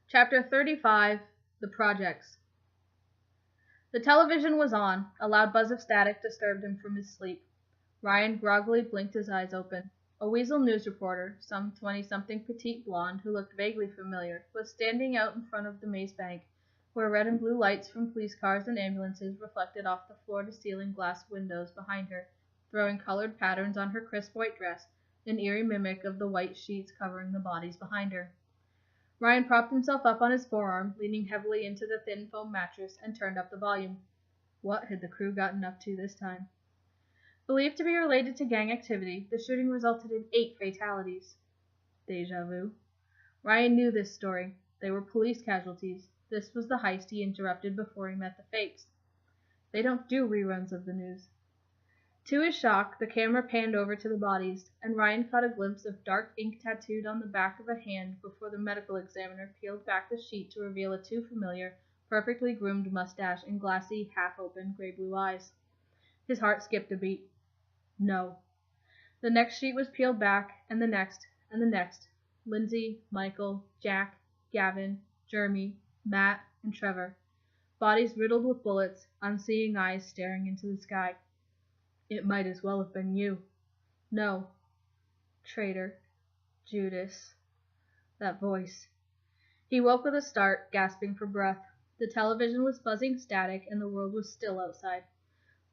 Chapter 35 The Projects. The television was on. A loud buzz of static disturbed him from his sleep. Ryan groggily blinked his eyes open. A weasel news reporter, some 20-something petite blonde who looked vaguely familiar, was standing out in front of the Maze Bank, where red and blue lights from police cars and ambulances reflected off the floor-to-ceiling glass windows behind her, throwing colored patterns on her crisp white dress, an eerie mimic of the white sheets covering the bodies behind her. Ryan propped himself up on his forearm, leaning heavily into the thin foam mattress, and turned up the volume. What had the crew gotten up to this time? Believed to be related to gang activity, the shooting resulted in 8 fatalities. Deja vu. Ryan knew this story. They were police casualties. This was the heist he interrupted before he met the fakes. They don't do reruns of the news. To his shock, the camera panned over to the bodies, and Ryan caught a glimpse of dark ink tattooed on the back of a hand before the medical examiner peeled back the sheet to reveal a too familiar, perfectly groomed mustache and glassy, half-open, gray-blue eyes. His heart skipped a beat. No. The next sheet was peeled back, and the next, and the next. Lindsay, Michael, Jack, Gavin, Jeremy, Matt, and Trevor. Bodies riddled with bullets, unseeing eyes staring into the sky. It might as well have been you. No. Traitor. Judas. That voice. He woke with a start, gasping for breath. The television was buzzing static, and the world was still outside.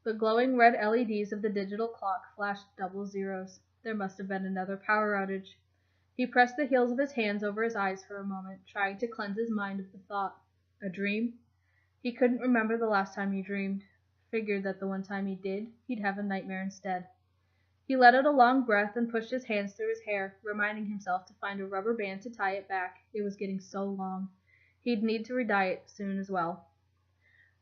The glowing red LEDs of the digital clock flashed double zeros. There must have been another power outage. He pressed the heels of his hands over his eyes for a moment, trying to cleanse his mind of the thought. A dream? He couldn't remember the last time he dreamed. Figured that the one time he did, he'd have a nightmare instead. He let out a long breath and pushed his hands through his hair, reminding himself to find a rubber band to tie it back. It was getting so long. He'd need to re-dye it soon as well.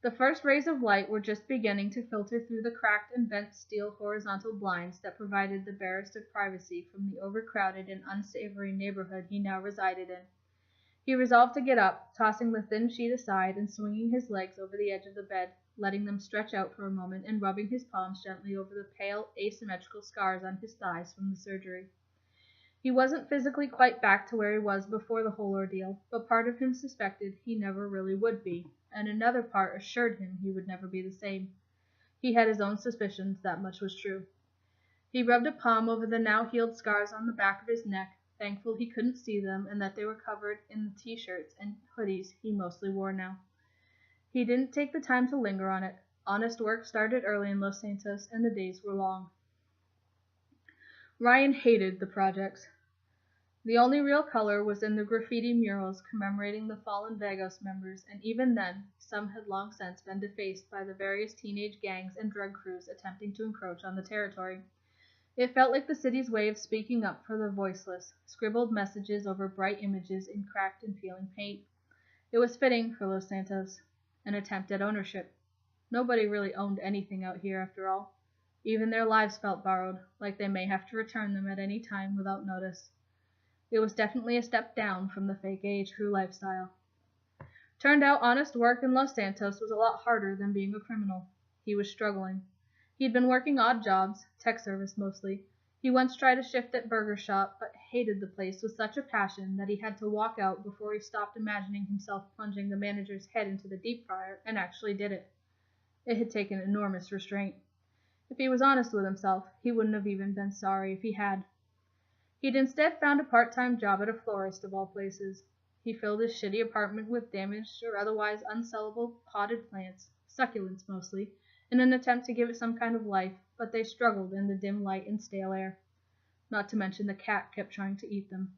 The first rays of light were just beginning to filter through the cracked and bent steel horizontal blinds that provided the barest of privacy from the overcrowded and unsavory neighborhood he now resided in. He resolved to get up, tossing the thin sheet aside and swinging his legs over the edge of the bed, letting them stretch out for a moment and rubbing his palms gently over the pale, asymmetrical scars on his thighs from the surgery. He wasn't physically quite back to where he was before the whole ordeal, but part of him suspected he never really would be, and another part assured him he would never be the same. He had his own suspicions, that much was true. He rubbed a palm over the now healed scars on the back of his neck, thankful he couldn't see them and that they were covered in the t-shirts and hoodies he mostly wore now. He didn't take the time to linger on it. Honest work started early in Los Santos, and the days were long. Ryan hated the projects. The only real color was in the graffiti murals commemorating the fallen Vagos members, and even then, some had long since been defaced by the various teenage gangs and drug crews attempting to encroach on the territory. It felt like the city's way of speaking up for the voiceless, scribbled messages over bright images in cracked and peeling paint. It was fitting for Los Santos. An attempt at ownership. Nobody really owned anything out here, after all. Even their lives felt borrowed, like they may have to return them at any time without notice. It was definitely a step down from the fake AH crew lifestyle. Turned out honest work in Los Santos was a lot harder than being a criminal. He was struggling. He'd been working odd jobs, tech service mostly. He once tried a shift at Burger Shop, but hated the place with such a passion that he had to walk out before he stopped imagining himself plunging the manager's head into the deep fryer and actually did it. It had taken enormous restraint. If he was honest with himself, he wouldn't have even been sorry if he had. He'd instead found a part-time job at a florist of all places. He filled his shitty apartment with damaged or otherwise unsellable potted plants, succulents mostly, in an attempt to give it some kind of life, but they struggled in the dim light and stale air. Not to mention the cat kept trying to eat them.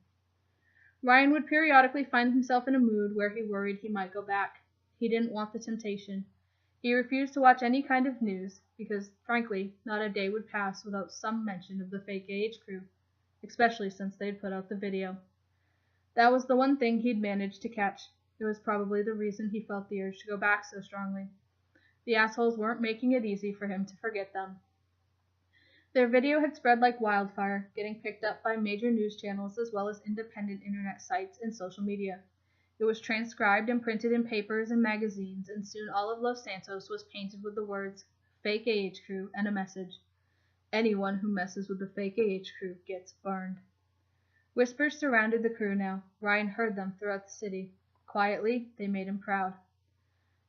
Ryan would periodically find himself in a mood where he worried he might go back. He didn't want the temptation. He refused to watch any kind of news, because, frankly, not a day would pass without some mention of the fake AH crew, especially since they'd put out the video. That was the one thing he'd managed to catch. It was probably the reason he felt the urge to go back so strongly. The assholes weren't making it easy for him to forget them. Their video had spread like wildfire, getting picked up by major news channels as well as independent internet sites and social media. It was transcribed and printed in papers and magazines, and soon all of Los Santos was painted with the words, "Fake AH crew," and a message. Anyone who messes with the fake AH crew gets burned. Whispers surrounded the crew now. Ryan heard them throughout the city. Quietly, they made him proud.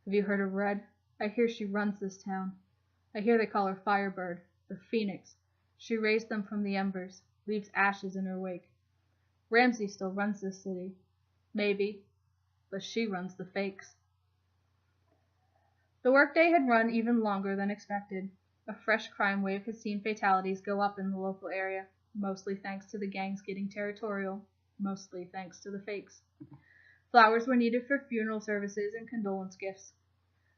Have you heard of Red? I hear she runs this town. I hear they call her Firebird, the Phoenix. She raised them from the embers, leaves ashes in her wake. Ramsey still runs this city. Maybe, but she runs the fakes. The workday had run even longer than expected. A fresh crime wave had seen fatalities go up in the local area, mostly thanks to the gangs getting territorial, mostly thanks to the fakes. Flowers were needed for funeral services and condolence gifts.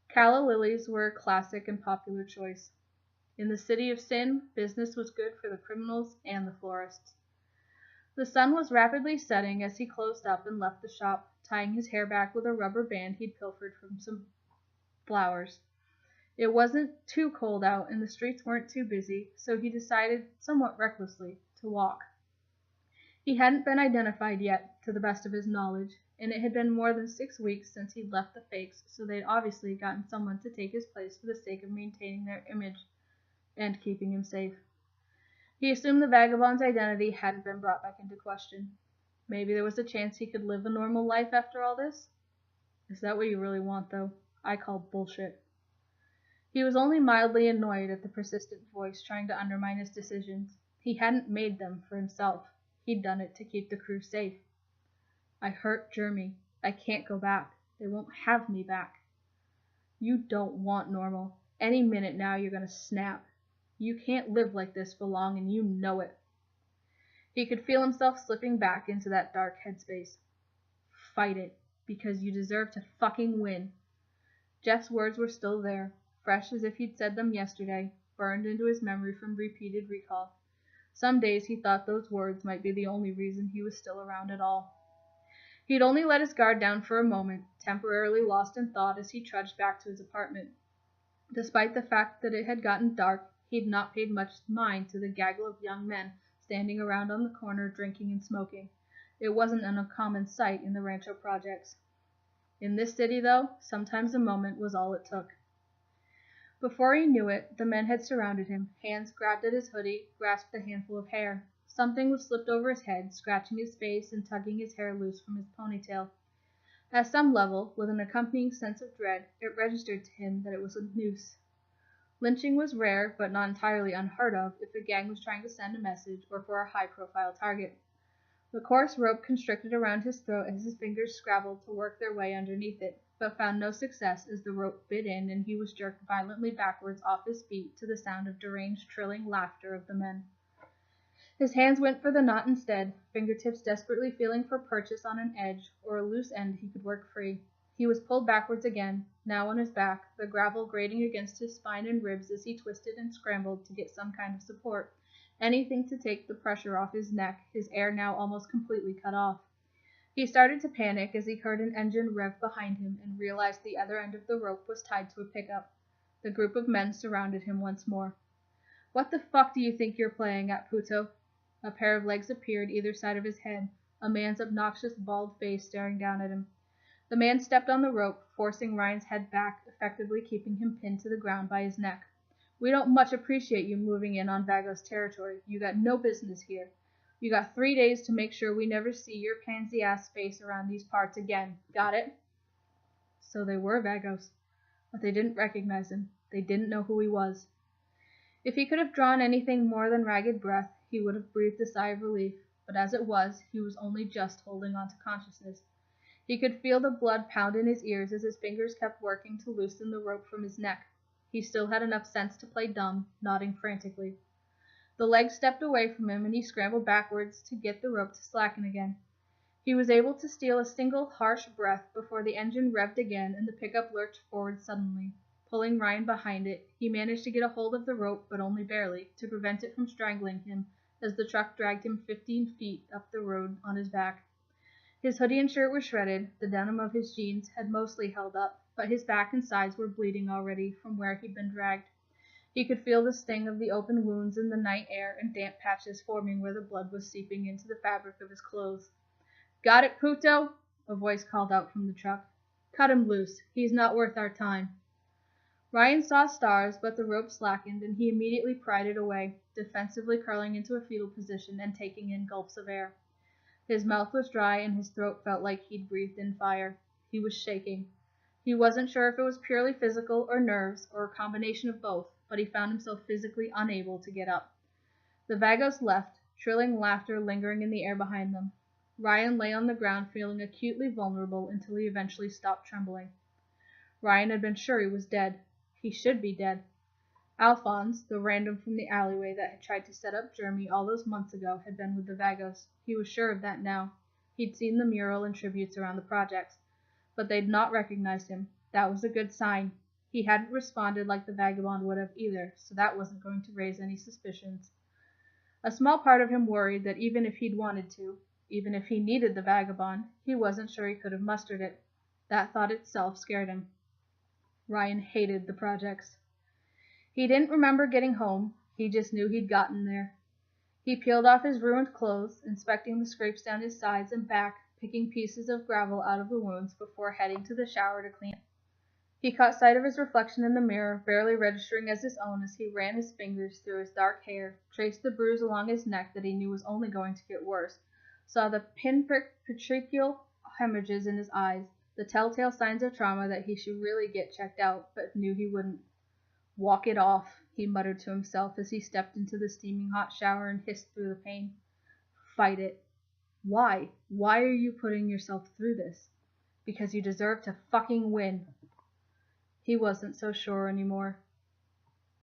Calla lilies were a classic and popular choice. In the city of sin, business was good for the criminals and the florists. The sun was rapidly setting as he closed up and left the shop, tying his hair back with a rubber band he'd pilfered from some flowers. It wasn't too cold out and the streets weren't too busy, so he decided, somewhat recklessly, to walk. He hadn't been identified yet, to the best of his knowledge, and it had been more than 6 weeks since he'd left the fakes, so they'd obviously gotten someone to take his place for the sake of maintaining their image and keeping him safe. He assumed the vagabond's identity hadn't been brought back into question. Maybe there was a chance he could live a normal life after all this? Is that what you really want, though? I call bullshit. He was only mildly annoyed at the persistent voice trying to undermine his decisions. He hadn't made them for himself. He'd done it to keep the crew safe. I hurt Jeremy. I can't go back. They won't have me back. You don't want normal. Any minute now you're going to snap. You can't live like this for long, and you know it. He could feel himself slipping back into that dark headspace. Fight it, because you deserve to fucking win. Jeff's words were still there, fresh as if he'd said them yesterday, burned into his memory from repeated recall. Some days he thought those words might be the only reason he was still around at all. He'd only let his guard down for a moment, temporarily lost in thought as he trudged back to his apartment. Despite the fact that it had gotten dark, he'd not paid much mind to the gaggle of young men standing around on the corner drinking and smoking. It wasn't an uncommon sight in the Rancho projects. In this city, though, sometimes a moment was all it took. Before he knew it, the men had surrounded him, hands grabbed at his hoodie, grasped a handful of hair. Something was slipped over his head, scratching his face and tugging his hair loose from his ponytail. At some level, with an accompanying sense of dread, it registered to him that it was a noose. Lynching was rare, but not entirely unheard of if a gang was trying to send a message or for a high-profile target. The coarse rope constricted around his throat as his fingers scrabbled to work their way underneath it, but found no success as the rope bit in and he was jerked violently backwards off his feet to the sound of deranged, trilling laughter of the men. His hands went for the knot instead, fingertips desperately feeling for purchase on an edge or a loose end he could work free. He was pulled backwards again, now on his back, the gravel grating against his spine and ribs as he twisted and scrambled to get some kind of support, anything to take the pressure off his neck, his air now almost completely cut off. He started to panic as he heard an engine rev behind him and realized the other end of the rope was tied to a pickup. The group of men surrounded him once more. What the fuck do you think you're playing at, Puto? A pair of legs appeared either side of his head, a man's obnoxious bald face staring down at him. The man stepped on the rope, forcing Ryan's head back, effectively keeping him pinned to the ground by his neck. We don't much appreciate you moving in on Vagos territory. You got no business here. You got 3 days to make sure we never see your pansy-ass face around these parts again. Got it? So they were Vagos, but they didn't recognize him. They didn't know who he was. If he could have drawn anything more than ragged breath, he would have breathed a sigh of relief, but as it was, he was only just holding on to consciousness. He could feel the blood pound in his ears as his fingers kept working to loosen the rope from his neck. He still had enough sense to play dumb, nodding frantically. The leg stepped away from him, and he scrambled backwards to get the rope to slacken again. He was able to steal a single harsh breath before the engine revved again and the pickup lurched forward suddenly. Pulling Ryan behind it, he managed to get a hold of the rope, but only barely, to prevent it from strangling him as the truck dragged him 15 feet up the road on his back. His hoodie and shirt were shredded, the denim of his jeans had mostly held up, but his back and sides were bleeding already from where he'd been dragged. He could feel the sting of the open wounds in the night air and damp patches forming where the blood was seeping into the fabric of his clothes. "Got it, Puto?" a voice called out from the truck. "Cut him loose. He's not worth our time." Ryan saw stars, but the rope slackened, and he immediately pried it away, defensively curling into a fetal position and taking in gulps of air. His mouth was dry, and his throat felt like he'd breathed in fire. He was shaking. He wasn't sure if it was purely physical or nerves or a combination of both, but he found himself physically unable to get up. The Vagos left, trilling laughter lingering in the air behind them. Ryan lay on the ground feeling acutely vulnerable until he eventually stopped trembling. Ryan had been sure he was dead. He should be dead. Alphonse, the random from the alleyway that had tried to set up Jeremy all those months ago, had been with the Vagos. He was sure of that now. He'd seen the mural and tributes around the projects, but they'd not recognized him. That was a good sign. He hadn't responded like the vagabond would have either, so that wasn't going to raise any suspicions. A small part of him worried that even if he'd wanted to, even if he needed the vagabond, he wasn't sure he could have mustered it. That thought itself scared him. Ryan hated the projects. He didn't remember getting home, he just knew he'd gotten there. He peeled off his ruined clothes, inspecting the scrapes down his sides and back, picking pieces of gravel out of the wounds before heading to the shower to clean. He caught sight of his reflection in the mirror, barely registering as his own as he ran his fingers through his dark hair, traced the bruise along his neck that he knew was only going to get worse, saw the pinprick petechial hemorrhages in his eyes, the telltale signs of trauma that he should really get checked out, but knew he wouldn't. Walk it off, he muttered to himself as he stepped into the steaming hot shower and hissed through the pain. Fight it. Why? Why are you putting yourself through this? Because you deserve to fucking win. He wasn't so sure anymore.